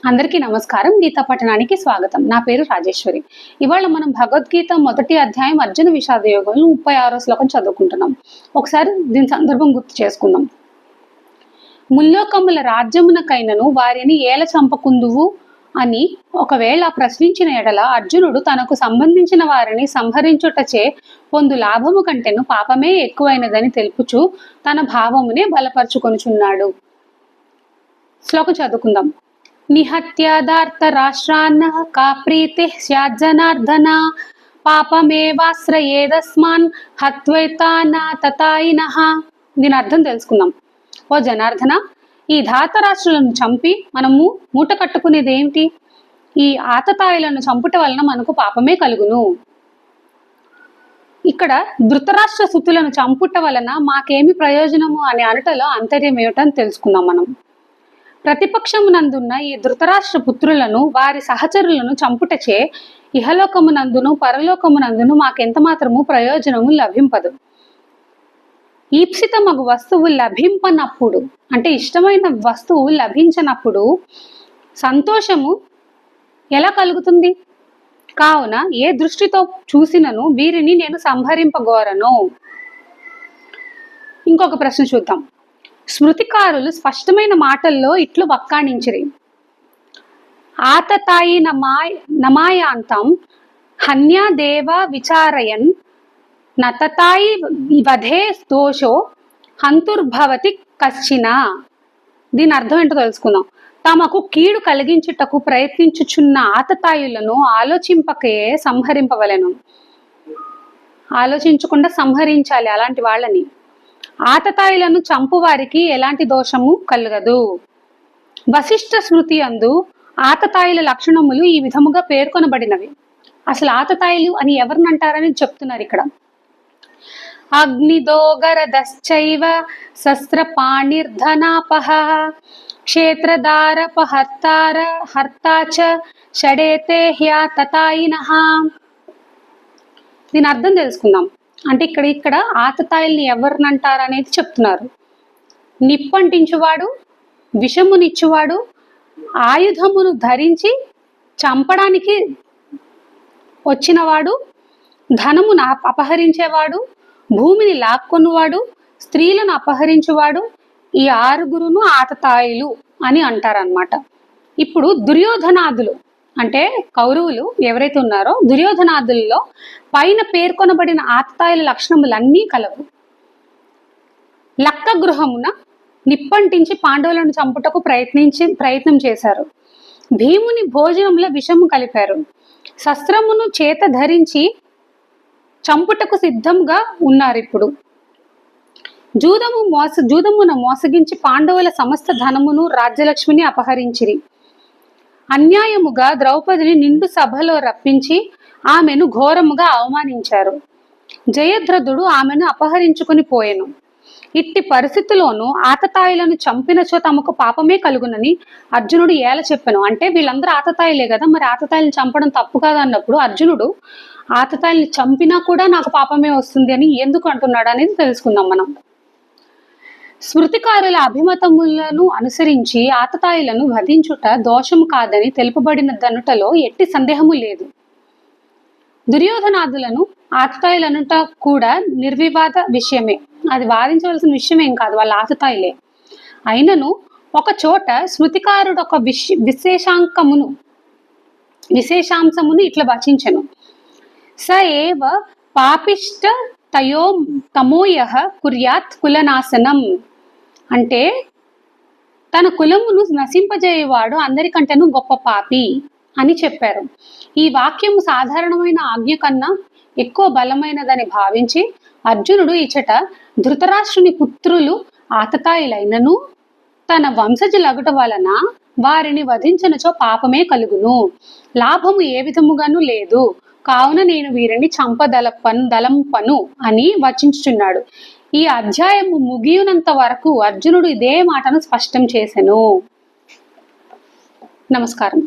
అందరికీ నమస్కారం. గీతా పఠనానికి స్వాగతం. నా పేరు రాజేశ్వరి. ఇవాళ మనం భగవద్గీత మొదటి అధ్యాయం అర్జున విషాద యోగంలో 36వ శ్లోకం చదువుకుంటున్నాం. ఒకసారి దీని సందర్భం గుర్తు చేసుకుందాం. ముల్లోకముల రాజ్యమునకైనను వారిని ఏల చంపకుందువు అని ఒకవేళ ప్రశ్నించిన ఎడల అర్జునుడు తనకు సంబంధించిన వారిని సంహరించుటచే పొందు లాభము కంటేను పాపమే ఎక్కువైనదని తెలుపుచు తన భావమునే బలపరుచుకొనుచున్నాడు. శ్లోకం చదువుకుందాం. నిహత్యాదార్త రాష్ట్రాన్నః కా ప్రీతి స్యాజ్జనార్దన పాపమేవాశ్రయేదస్మాన్ హత్వైతానా తతాయినః. దీని అర్థం తెలుసుకుందాం. ఓ జనార్దన, ఈ ధాతరాష్ట్రులను చంపి మనము మూట కట్టుకునేది ఏమిటి? ఈ ఆతతాయిలను చంపుట వలన మనకు పాపమే కలుగును. ఇక్కడ ధృతరాష్ట్ర సుతులను చంపుట వలన మాకేమి ప్రయోజనము అనే అనటలో అంతర్యం ఏమిటని తెలుసుకుందాం. మనం ప్రతిపక్షమునందున్న ఈ ధృతరాష్ట్ర పుత్రులను వారి సహచరులను చంపుటచే ఇహలోకమునందును పరలోకమునందును మాకెంత మాత్రము ప్రయోజనము లభింపదు. ఈప్సితమగు వస్తువు లభింపనప్పుడు, అంటే ఇష్టమైన వస్తువు లభించనప్పుడు సంతోషము ఎలా కలుగుతుంది? కావున ఏ దృష్టితో చూసినను వీరిని నేను సంహరింపగోరను. ఇంకొక ప్రశ్న చూద్దాం. స్మృతికారులు స్పష్టమైన మాటల్లో ఇట్లు వక్కాణించిరి. ఆతతాయి నమాయాంతం హన్యాదేవ విచారయన్ నతతాయి వధే దోషో హంతుర్భవతి కశ్చిన. దీని అర్థం ఏంటో తెలుసుకుందాం. తమకు కీడు కలిగించుటకు ప్రయత్నించుచున్న ఆతతాయులను ఆలోచింపకే సంహరింపవలెను. ఆలోచించకుండా సంహరించాలి అలాంటి వాళ్ళని. ఆతతాయిలను చంపు వారికి ఎలాంటి దోషము కలగదు. వశిష్ఠ స్మృతి అందు ఆతతాయిల లక్షణములు ఈ విధముగా పేర్కొనబడినవి. అసలు ఆతతాయిలు అని ఎవరినంటారని చెప్తున్నారు ఇక్కడ. అగ్నిదోగరదశ్చైవ శస్త్రపాణిర్ధనాపహ క్షేత్రదారపహర్తార హర్తాచ షడేతే హ్యాతతాయినః. దీని అర్థం తెలుసుకుందాం. అంటే ఇక్కడ ఆతతాయిల్ని ఎవరినంటారు అనేది చెప్తున్నారు. నిప్పంటించువాడు, విషమునిచ్చువాడు, ఆయుధమును ధరించి చంపడానికి వచ్చినవాడు, ధనమును అపహరించేవాడు, భూమిని లాక్కొనువాడు, స్త్రీలను అపహరించువాడు, ఈ ఆరుగురును ఆతతాయిలు అని అంటారనమాట. ఇప్పుడు దుర్యోధనాదులు అంటే కౌరవులు ఎవరైతే ఉన్నారో దుర్యోధనాదుల్లో పైన పేర్కొనబడిన ఆతతాయిల లక్షణములన్నీ కలవు. లక్క గృహమున నిప్పంటించి పాండవులను చంపుటకు ప్రయత్నం చేశారు. భీముని భోజనంలో విషము కలిపారు. శస్త్రమును చేత ధరించి చంపుటకు సిద్ధంగా ఉన్నారు. ఇప్పుడు జూదమున మోసగించి పాండవుల సమస్త ధనమును రాజ్యలక్ష్మిని అపహరించిరి. అన్యాయముగా ద్రౌపదిని నిండు సభలో రప్పించి ఆమెను ఘోరముగా అవమానించారు. జయద్రథుడు ఆమెను అపహరించుకుని పోయెను. ఇట్టి పరిస్థితిలోనూ ఆతతాయిలను చంపినచో తమకు పాపమే కలుగునని అర్జునుడు ఏల చెప్పెను. అంటే వీళ్ళందరూ ఆతతాయిలే కదా, మరి ఆతతాయిలను చంపడం తప్పు కాదు అన్నప్పుడు అర్జునుడు ఆతతాయిల్ని చంపినా కూడా నాకు పాపమే వస్తుంది అని ఎందుకు అంటున్నాడు అనేది తెలుసుకుందాం మనం. స్మృతికారుల అభిమతములను అనుసరించి ఆతతాయిలను వధించుట దోషము కాదని తెలుపబడిన దనుటలో ఎట్టి సందేహము లేదు. దుర్యోధనాదులను ఆతతాయిలనుట కూడా నిర్వివాద విషయమే. అది వాదించవలసిన విషయం ఏం కాదు, వాళ్ళ ఆతతాయిలే. అయినను ఒక చోట స్మృతికారుడు ఒక విశేషాంశమును ఇట్లా వచించెను. స ఏవ పాపిష్ట తమోయః కుర్యాత్ కులనాశనం. అంటే తన కులమును నశింపజేయవాడు అందరికంటేనూ గొప్ప పాపి అని చెప్పారు. ఈ వాక్యము సాధారణమైన ఆజ్ఞ కన్నా ఎక్కువ బలమైనదని భావించి అర్జునుడు ఇచ్చట ధృతరాష్ట్రుని పుత్రులు ఆతతాయిలైనను తన వంశజులగుట వలన వారిని వధించనచో పాపమే కలుగును, లాభము ఏ విధముగాను లేదు, కావున నేను వీరిని దలంపను అని వచించుచున్నాడు. ఈ అధ్యాయము ముగియునంత వరకు అర్జునుడు ఇదే మాటను స్పష్టం చేసెను. నమస్కారం.